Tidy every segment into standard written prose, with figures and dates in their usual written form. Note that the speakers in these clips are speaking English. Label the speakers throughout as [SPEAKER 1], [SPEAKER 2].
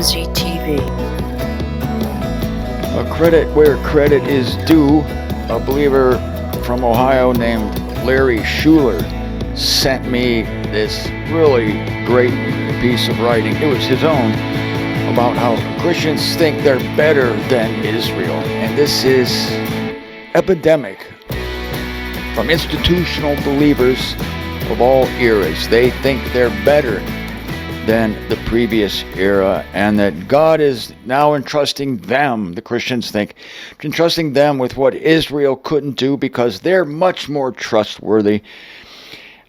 [SPEAKER 1] MZTV.
[SPEAKER 2] A credit where credit is due. A believer from Ohio named Larry Schuler sent me this really great piece of writing. It was his own, about how Christians think they're better than Israel. And this is epidemic from institutional believers of all eras. They think they're better than the previous era, and that God is now entrusting them, the Christians think, entrusting them with what Israel couldn't do because they're much more trustworthy.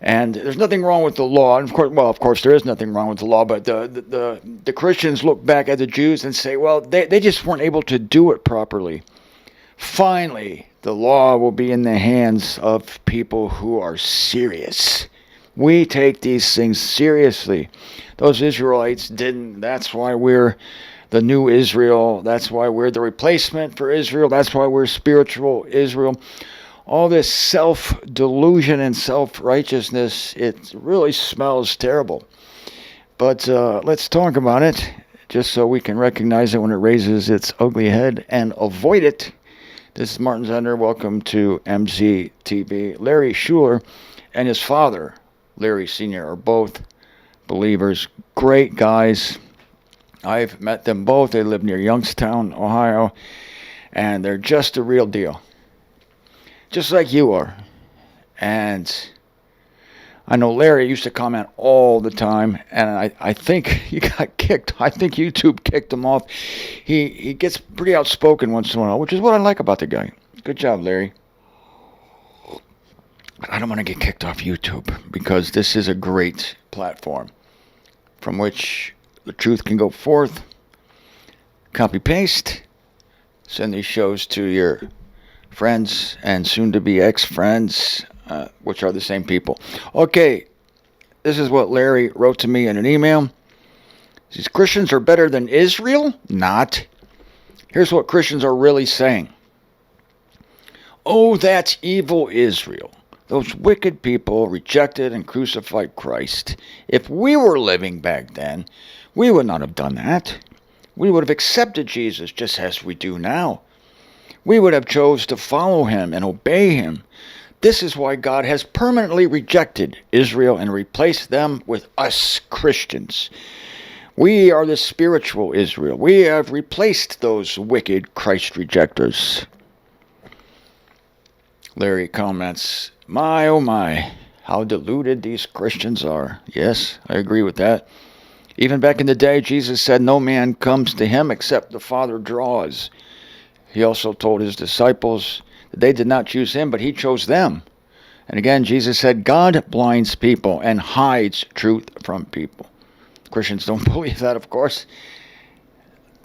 [SPEAKER 2] And there's nothing wrong with the law. And of course, there is nothing wrong with the law, but the Christians look back at the Jews and say, well, they just weren't able to do it properly. Finally, the law will be in the hands of people who are serious. We take these things seriously. Those Israelites didn't. That's why we're the new Israel. That's why we're the replacement for Israel. That's why we're spiritual Israel. All this self-delusion and self-righteousness, it really smells terrible. But let's talk about it, just so we can recognize it when it raises its ugly head and avoid it. This is Martin Zender. Welcome to MZTV. Larry Schuler and his father, Larry Sr., are both believers. Great guys. I've met them both. They live near Youngstown, Ohio, and they're just a real deal. Just like you are. And I know Larry used to comment all the time, and I think he got kicked. I think YouTube kicked him off. He gets pretty outspoken once in a while, which is what I like about the guy. Good job, Larry. I don't want to get kicked off YouTube because this is a great platform from which the truth can go forth. Copy paste. Send these shows to your friends and soon-to-be ex-friends, which are the same people. Okay, this is what Larry wrote to me in an email. These Christians are better than Israel? Not. Here's what Christians are really saying. Oh, that's evil Israel. Those wicked people rejected and crucified Christ. If we were living back then, we would not have done that. We would have accepted Jesus just as we do now. We would have chose to follow him and obey him. This is why God has permanently rejected Israel and replaced them with us Christians. We are the spiritual Israel. We have replaced those wicked Christ rejectors. Larry comments, my oh my, how deluded these Christians are. Yes, I agree with that. Even back in the day, Jesus said no man comes to him except the Father draws. He also told his disciples that they did not choose him, but he chose them. And again, Jesus said, God blinds people and hides truth from people. Christians don't believe that, of course.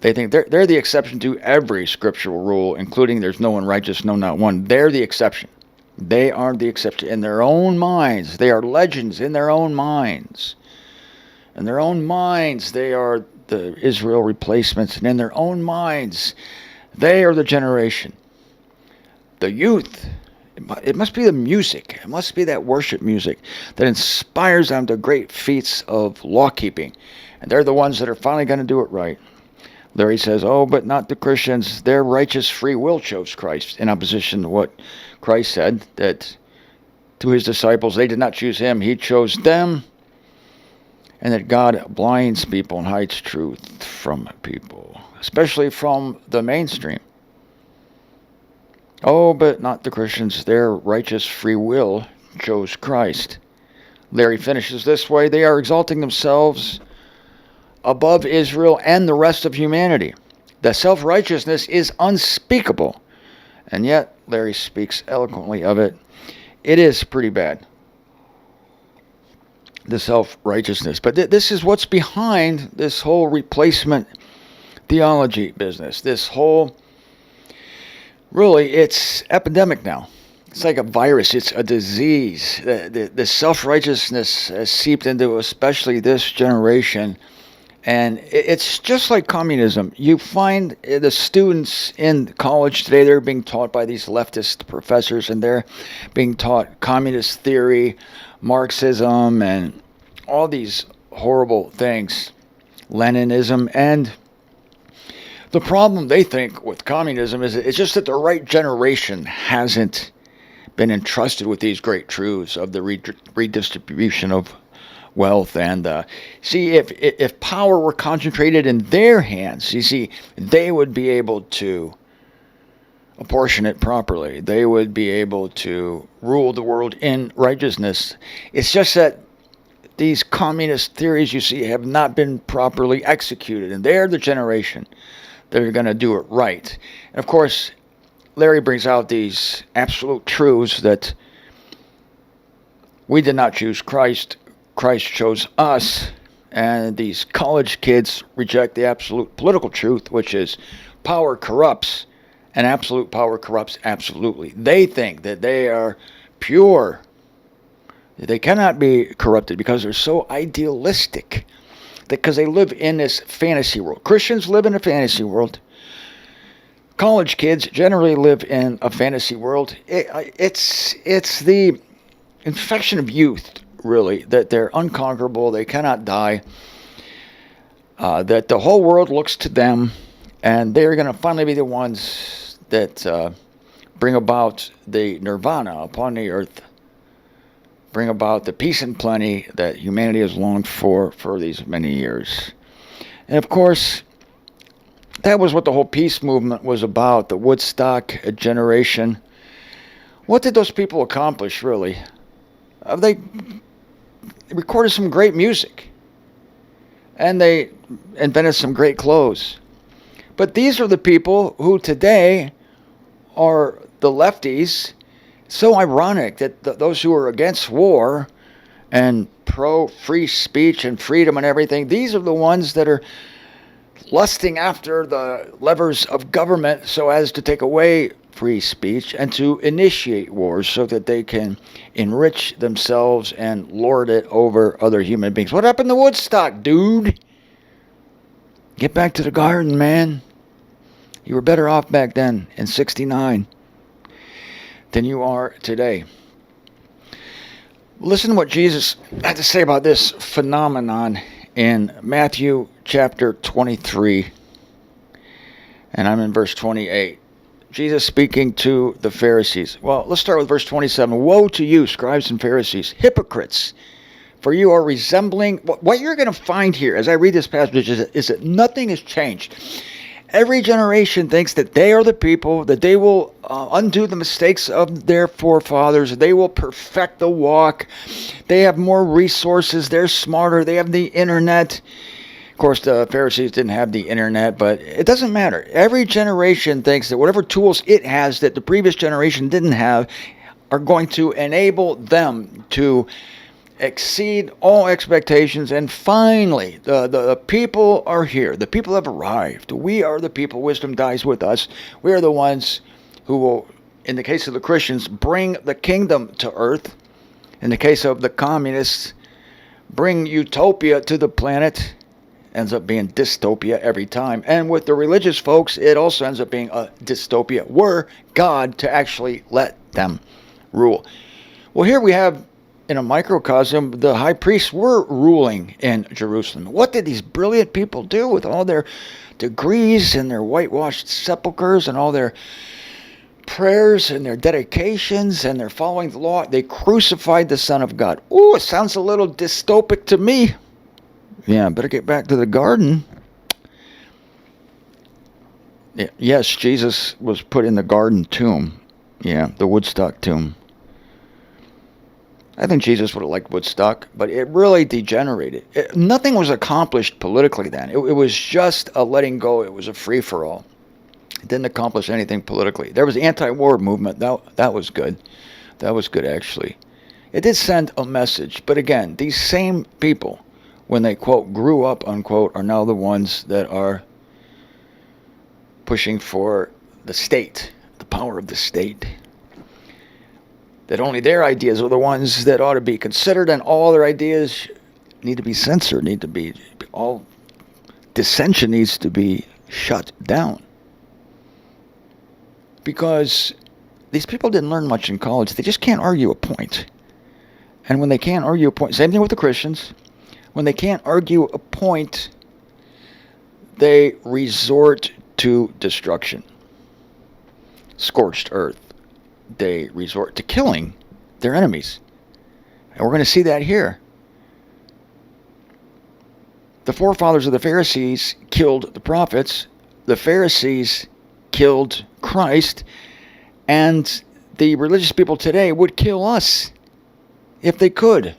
[SPEAKER 2] They think they're the exception to every scriptural rule, including there's no one righteous, no, not one. They're the exception. They are the exception in their own minds. They are legends in their own minds. In their own minds, they are the Israel replacements. And in their own minds, they are the generation. The youth, it must be the music. It must be that worship music that inspires them to great feats of law-keeping. And they're the ones that are finally going to do it right. Larry says, oh, but not the Christians. Their righteous free will chose Christ, in opposition to what Christ said, that to his disciples, they did not choose him. He chose them. And that God blinds people and hides truth from people, especially from the mainstream. Oh, but not the Christians. Their righteous free will chose Christ. Larry finishes this way. They are exalting themselves above Israel and the rest of humanity. The self-righteousness is unspeakable. And yet, Larry speaks eloquently of it. It is pretty bad. The self-righteousness. But this is what's behind this whole replacement theology business. This whole, really, it's epidemic now. It's like a virus. It's a disease. The self-righteousness has seeped into especially this generation. And it's just like communism. You find the students in college today, they're being taught by these leftist professors, and they're being taught communist theory, Marxism, and all these horrible things, Leninism, and The problem, they think, with communism is it's just that the right generation hasn't been entrusted with these great truths of the redistribution of wealth. And see, if power were concentrated in their hands, you see, they would be able to apportion it properly. They would be able to rule the world in righteousness. It's just that these communist theories, you see, have not been properly executed, and they're the generation that are going to do it right. And of course, Larry brings out these absolute truths that we did not choose Christ. Christ chose us. And these college kids reject the absolute political truth, which is power corrupts, and absolute power corrupts absolutely. They think that they are pure. They cannot be corrupted because they're so idealistic. Because they live in this fantasy world. Christians live in a fantasy world. College kids generally live in a fantasy world. It's the infection of youth, really, that they're unconquerable, they cannot die, that the whole world looks to them, and they're going to finally be the ones that bring about the nirvana upon the earth, bring about the peace and plenty that humanity has longed for these many years. And of course, that was what the whole peace movement was about, the Woodstock generation. What did those people accomplish, really? They recorded some great music, and they invented some great clothes. But these are the people who today are the lefties. So ironic that those who are against war and pro-free speech and freedom and everything, these are the ones that are lusting after the levers of government so as to take away free speech and to initiate wars so that they can enrich themselves and lord it over other human beings. What happened to Woodstock, dude? Get back to the garden, man. You were better off back then in '69 than you are today. Listen to what Jesus had to say about this phenomenon in Matthew chapter 23, and I'm in verse 28. Jesus speaking to the Pharisees. Well, let's start with verse 27. Woe to you, scribes and Pharisees, hypocrites, for you are resembling... What you're going to find here as I read this passage is that nothing has changed. Every generation thinks that they are the people, that they will undo the mistakes of their forefathers. They will perfect the walk. They have more resources. They're smarter. They have the internet. Of course, the Pharisees didn't have the internet, but it doesn't matter. Every generation thinks that whatever tools it has that the previous generation didn't have are going to enable them to exceed all expectations. And finally, the people are here. The people have arrived. We are the people. Wisdom dies with us. We are the ones who will, in the case of the Christians, bring the kingdom to earth. In the case of the communists, bring utopia to the planet. Ends up being dystopia every time. And with the religious folks, it also ends up being a dystopia. Were God to actually let them rule. Well, here we have, in a microcosm, the high priests were ruling in Jerusalem. What did these brilliant people do with all their degrees and their whitewashed sepulchres and all their prayers and their dedications and their following the law? They crucified the Son of God. Ooh, it sounds a little dystopic to me. Yeah, better get back to the garden. Yes, Jesus was put in the garden tomb. Yeah, the Woodstock tomb. I think Jesus would have liked Woodstock, but it really degenerated. Nothing was accomplished politically then. It was just a letting go. It was a free-for-all. It didn't accomplish anything politically. There was the anti-war movement. That was good. That was good, actually. It did send a message. But again, these same people, when they, quote, grew up, unquote, are now the ones that are pushing for the state, the power of the state. That only their ideas are the ones that ought to be considered, and all their ideas need to be censored, all dissension needs to be shut down. Because these people didn't learn much in college. They just can't argue a point. And when they can't argue a point, same thing with the Christians. When they can't argue a point, they resort to destruction. Scorched earth. They resort to killing their enemies. And we're going to see that here. The forefathers of the Pharisees killed the prophets. The Pharisees killed Christ. And the religious people today would kill us if they could.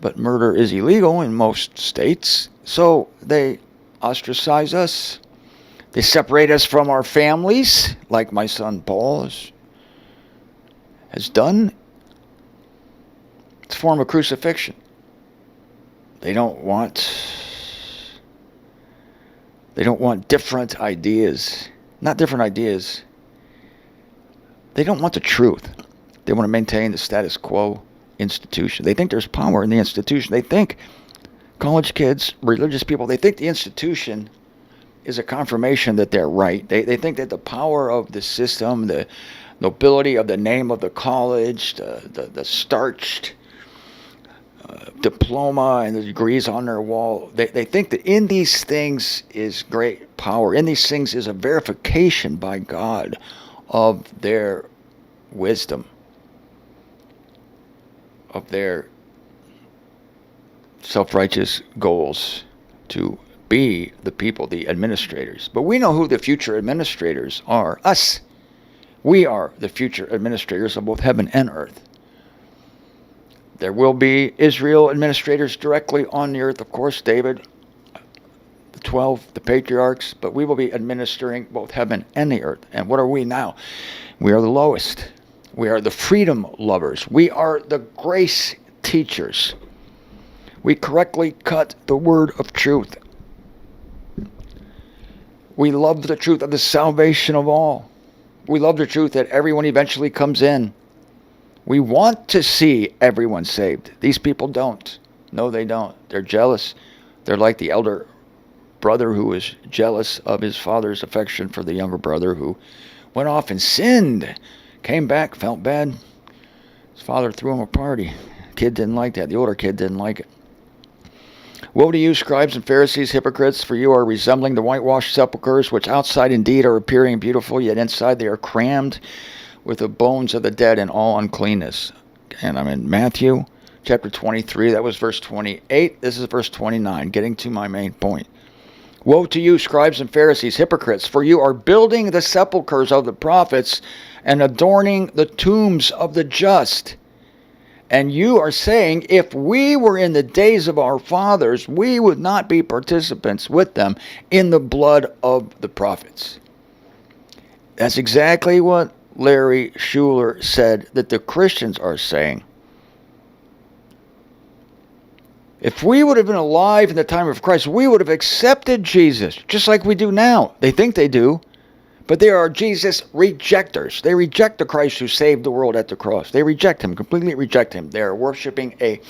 [SPEAKER 2] But murder is illegal in most states, so they ostracize us. They separate us from our families, like my son Paul has done. It's a form of crucifixion. They don't want different ideas. Not different ideas. They don't want the truth. They want to maintain the status quo institution. They think there's power in the institution. They think, college kids, religious people, they think the institution is a confirmation that they're right. They think that the power of the system, the nobility of the name of the college, the starched diploma and the degrees on their wall, they think that in these things is great power. In these things is a verification by God of their wisdom, of their self-righteous goals to be the people, the administrators. But we know who the future administrators are. Us. We are the future administrators of both heaven and earth. There will be Israel administrators directly on the earth, of course, David, the 12, the patriarchs, but we will be administering both heaven and the earth. And what are we now? We are the lowest. We are the freedom lovers. We are the grace teachers. We correctly cut the word of truth. We love the truth of the salvation of all. We love the truth that everyone eventually comes in. We want to see everyone saved. These people don't. No, they don't. They're jealous. They're like the elder brother who was jealous of his father's affection for the younger brother who went off and sinned. Came back, felt bad. His father threw him a party. Kid didn't like that. The older kid didn't like it. Woe to you, scribes and Pharisees, hypocrites, for you are resembling the whitewashed sepulchres, which outside indeed are appearing beautiful, yet inside they are crammed with the bones of the dead and all uncleanness. And I'm in Matthew chapter 23. That was verse 28. This is verse 29, getting to my main point. Woe to you, scribes and Pharisees, hypocrites, for you are building the sepulchres of the prophets and adorning the tombs of the just. And you are saying, if we were in the days of our fathers, we would not be participants with them in the blood of the prophets. That's exactly what Larry Schuler said that the Christians are saying. If we would have been alive in the time of Christ, we would have accepted Jesus, just like we do now. They think they do, but they are Jesus rejectors. They reject the Christ who saved the world at the cross. They reject him, completely reject him. They are worshiping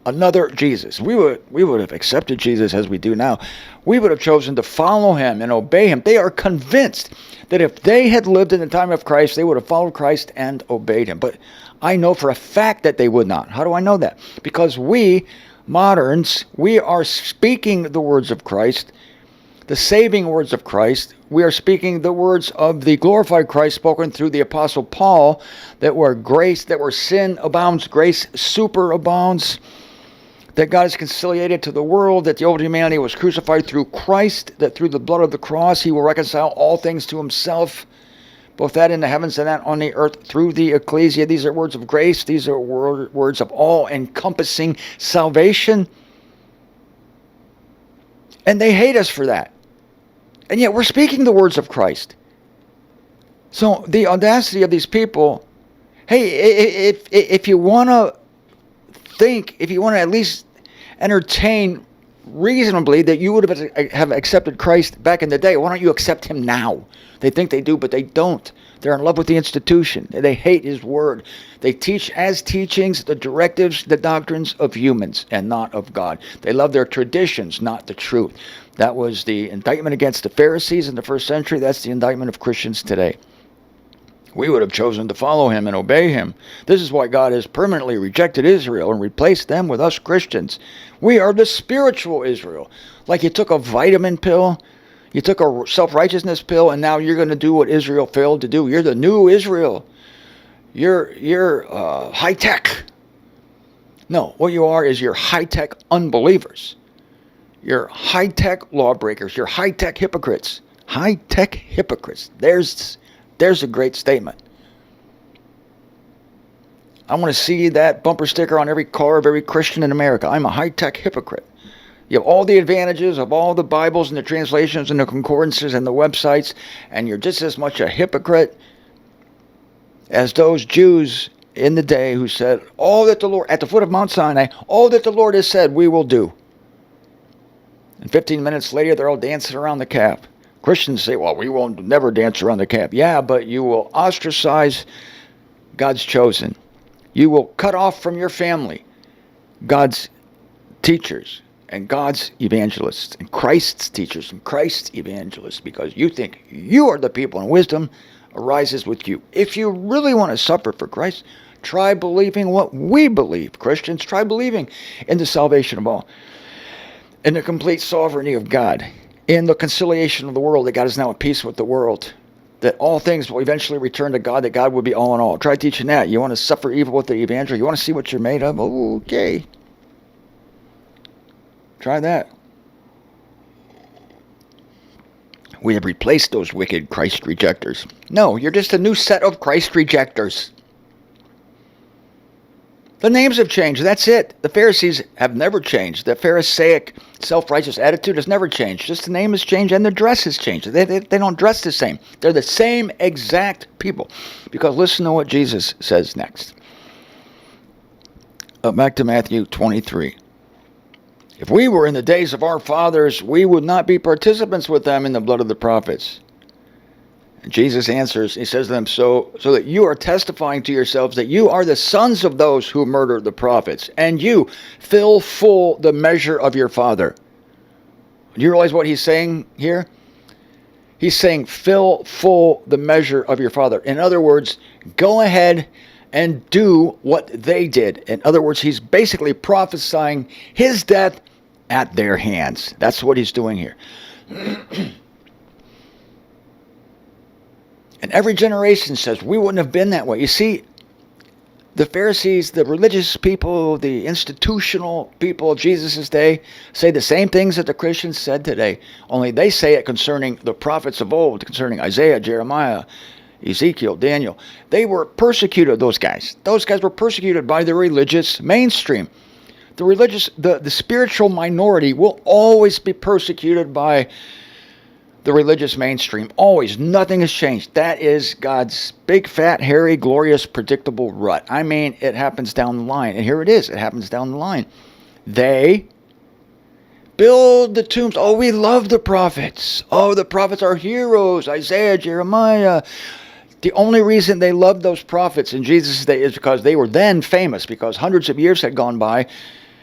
[SPEAKER 2] another Jesus. We would have accepted Jesus as we do now. We would have chosen to follow him and obey him. They are convinced that if they had lived in the time of Christ, they would have followed Christ and obeyed him. But I know for a fact that they would not. How do I know that? Because we moderns, we are speaking the words of Christ, the saving words of Christ. We are speaking the words of the glorified Christ spoken through the Apostle Paul, that where sin abounds, grace superabounds, that God is conciliated to the world, that the old humanity was crucified through Christ, that through the blood of the cross he will reconcile all things to himself, both that in the heavens and that on the earth, through the ecclesia. These are words of grace. These are words of all-encompassing salvation. And they hate us for that. And yet we're speaking the words of Christ. So the audacity of these people, hey, if you want to think, if you want to at least entertain reasonably that you would have accepted Christ back in the day, why don't you accept him now? They think they do, but they don't. They're in love with the institution. They hate his word. They teach as teachings the directives, the doctrines of humans and not of God. They love their traditions, not the truth. That was the indictment against the Pharisees in the first century. That's the indictment of Christians today. we would have chosen to follow him and obey him. This is why God has permanently rejected Israel and replaced them with us Christians. We are the spiritual Israel. Like you took a vitamin pill, you took a self-righteousness pill, and now you're going to do what Israel failed to do. You're the new Israel. You're high-tech. No, what you are is you're high-tech unbelievers. You're high-tech lawbreakers. You're high-tech hypocrites. High-tech hypocrites. There's a great statement. I want to see that bumper sticker on every car of every Christian in America. I'm a high-tech hypocrite. You have all the advantages of all the Bibles and the translations and the concordances and the websites, and you're just as much a hypocrite as those Jews in the day who said, all that the Lord, at the foot of Mount Sinai, all that the Lord has said, we will do. And 15 minutes later, they're all dancing around the calf. Christians say, well, we won't never dance around the calf. Yeah, but you will ostracize God's chosen. You will cut off from your family God's teachers and God's evangelists and Christ's teachers and Christ's evangelists, because you think you are the people, and wisdom arises with you. If you really want to suffer for Christ, try believing what we believe. Christians, try believing in the salvation of all, in the complete sovereignty of God, in the conciliation of the world, that God is now at peace with the world, that all things will eventually return to God, that God will be all in all. Try teaching that. You want to suffer evil with the evangel? You want to see what you're made of? Okay. Try that. We have replaced those wicked Christ rejectors. No, you're just a new set of Christ rejectors. The names have changed. That's it. The Pharisees have never changed. The Pharisaic self-righteous attitude has never changed. Just the name has changed and the dress has changed. They don't dress the same. They're the same exact people. Because listen to what Jesus says next. Back to Matthew 23. If we were in the days of our fathers, we would not be participants with them in the blood of the prophets. And Jesus answers, he says to them, so that you are testifying to yourselves that you are the sons of those who murdered the prophets, and you fill full the measure of your father. Do you realize what he's saying here? He's saying, fill full the measure of your father. In other words, go ahead and do what they did. In other words, he's basically prophesying his death at their hands. That's what he's doing here. And every generation says, we wouldn't have been that way. You see, the Pharisees, the religious people, the institutional people of Jesus' day say the same things that the Christians said today. Only they say it concerning the prophets of old, concerning Isaiah, Jeremiah, Ezekiel, Daniel. They were persecuted, those guys. Those guys were persecuted by the religious mainstream. The spiritual minority will always be persecuted by the religious mainstream. Always. Nothing has changed. That is God's big, fat, hairy, glorious, predictable rut. I mean, it happens down the line. And here it is. It happens down the line. They build the tombs. Oh, we love the prophets. Oh, the prophets are heroes. Isaiah, Jeremiah. The only reason they loved those prophets in Jesus' day is because they were then famous, because hundreds of years had gone by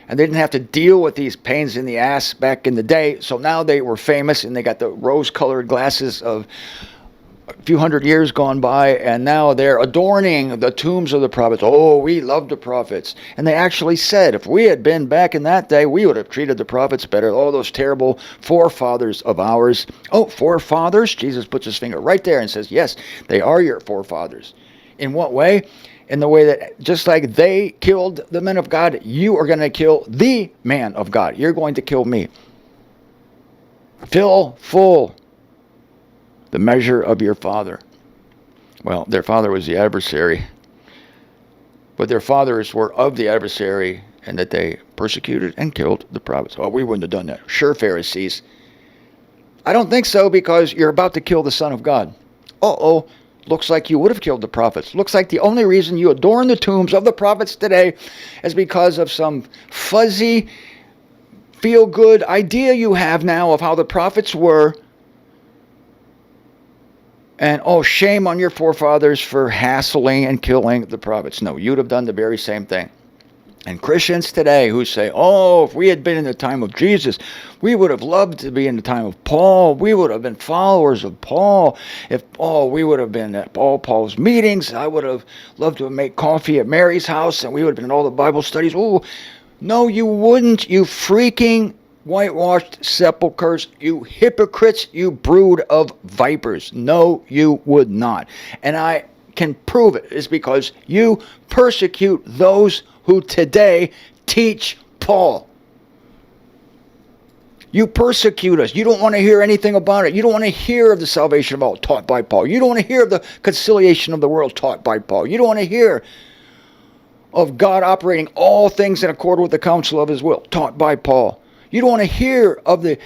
[SPEAKER 2] and they didn't have to deal with these pains in the ass back in the day. So now they were famous and they got the rose-colored glasses of a few hundred years gone by, and now they're adorning the tombs of the prophets. Oh, we love the prophets. And they actually said, if we had been back in that day, we would have treated the prophets better. Oh, those terrible forefathers of ours. Oh, forefathers? Jesus puts his finger right there and says, yes, they are your forefathers. In what way? In the way that just like they killed the men of God, you are going to kill the man of God. You're going to kill me. Fill full the measure of your father. Well, their father was the adversary, but their fathers were of the adversary, and that they persecuted and killed the prophets. Oh, we wouldn't have done that. Sure, Pharisees. I don't think so, because you're about to kill the Son of God. Uh-oh. Looks like you would have killed the prophets. Looks like the only reason you adorn the tombs of the prophets today is because of some fuzzy, feel-good idea you have now of how the prophets were. And, oh, shame on your forefathers for hassling and killing the prophets. No, you'd have done the very same thing. And Christians today who say, oh, if we had been in the time of Jesus, we would have loved to be in the time of Paul. We would have been followers of Paul. We would have been at all Paul's meetings. I would have loved to make coffee at Mary's house, and we would have been in all the Bible studies. Oh, no, you wouldn't, you freaking whitewashed sepulchres, you hypocrites, you brood of vipers. No, you would not. And I can prove it is because you persecute those who today teach Paul. You persecute us. You don't want to hear anything about it. You don't want to hear of the salvation of all taught by Paul. You don't want to hear of the conciliation of the world taught by Paul. You don't want to hear of God operating all things in accord with the counsel of his will taught by Paul. You don't want to hear of the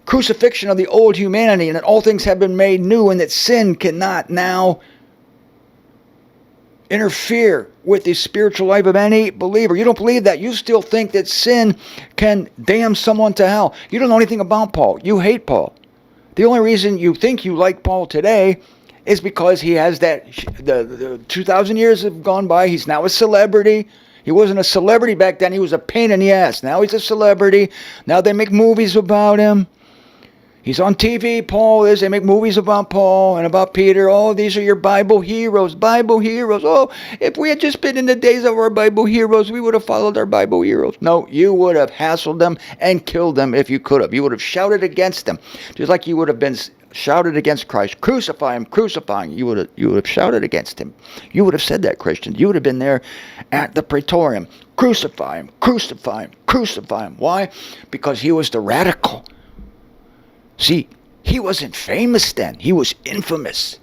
[SPEAKER 2] crucifixion of the old humanity and that all things have been made new and that sin cannot now interfere with the spiritual life of any believer. You don't believe that. You still think that sin can damn someone to hell. You don't know anything about Paul. You hate Paul. The only reason you think you like Paul today is because he has that, the 2,000 years have gone by. He's now a celebrity. He wasn't a celebrity back then. He was a pain in the ass. Now he's a celebrity. Now they make movies about him. He's on TV, Paul is. They make movies about Paul and about Peter. Oh, these are your Bible heroes. Bible heroes. Oh, if we had just been in the days of our Bible heroes, we would have followed our Bible heroes. No, you would have hassled them and killed them if you could have. You would have shouted against them. Just like you would have been shouted against Christ. Crucify him, crucify him. You would have shouted against him. You would have said that, Christians. You would have been there at the Praetorium. Crucify him, crucify him, crucify him. Why? Because he was the radical. See, he wasn't famous then. He was infamous.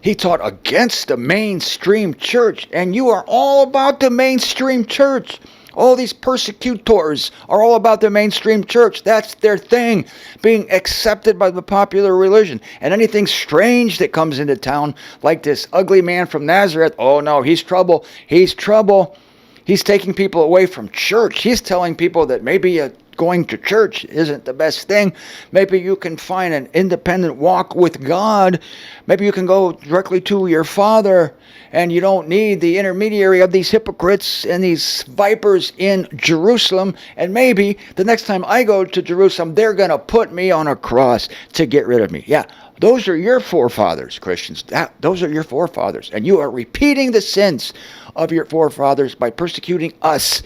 [SPEAKER 2] He taught against the mainstream church. And you are all about the mainstream church. All these persecutors are all about the mainstream church. That's their thing, being accepted by the popular religion. And anything strange that comes into town, like this ugly man from Nazareth, oh no, he's trouble. He's trouble. He's taking people away from church. He's telling people that maybe going to church isn't the best thing. Maybe you can find an independent walk with God. Maybe you can go directly to your Father, and you don't need the intermediary of these hypocrites and these vipers in Jerusalem. And maybe the next time I go to Jerusalem, they're going to put me on a cross to get rid of me. Yeah, those are your forefathers, Christians. Those are your forefathers. And you are repeating the sins of your forefathers by persecuting us,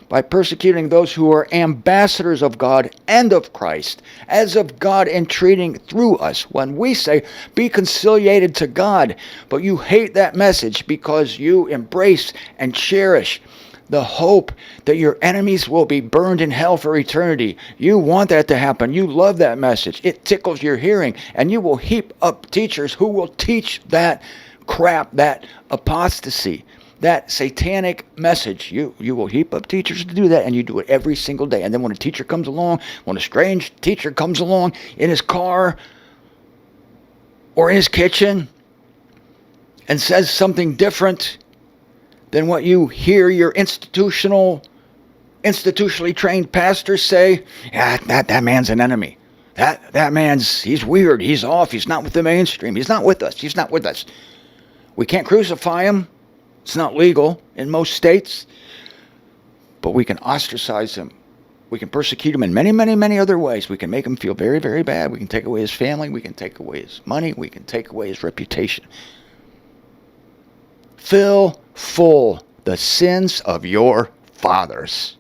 [SPEAKER 2] by persecuting those who are ambassadors of God and of Christ, as of God entreating through us. When we say, be conciliated to God, but you hate that message because you embrace and cherish the hope that your enemies will be burned in hell for eternity. You want that to happen. You love that message. It tickles your hearing, and you will heap up teachers who will teach that crap, that apostasy, that satanic message. You will heap up teachers to do that, and you do it every single day. And then when a teacher comes along, when a strange teacher comes along in his car or in his kitchen and says something different than what you hear your institutionally trained pastors say, yeah, that man's an enemy. That man's, he's weird, he's off, he's not with the mainstream, he's not with us, he's not with us. We can't crucify him. It's not legal in most states, but we can ostracize him. We can persecute him in many, many, many other ways. We can make him feel very, very bad. We can take away his family. We can take away his money. We can take away his reputation. Fill full the sins of your fathers.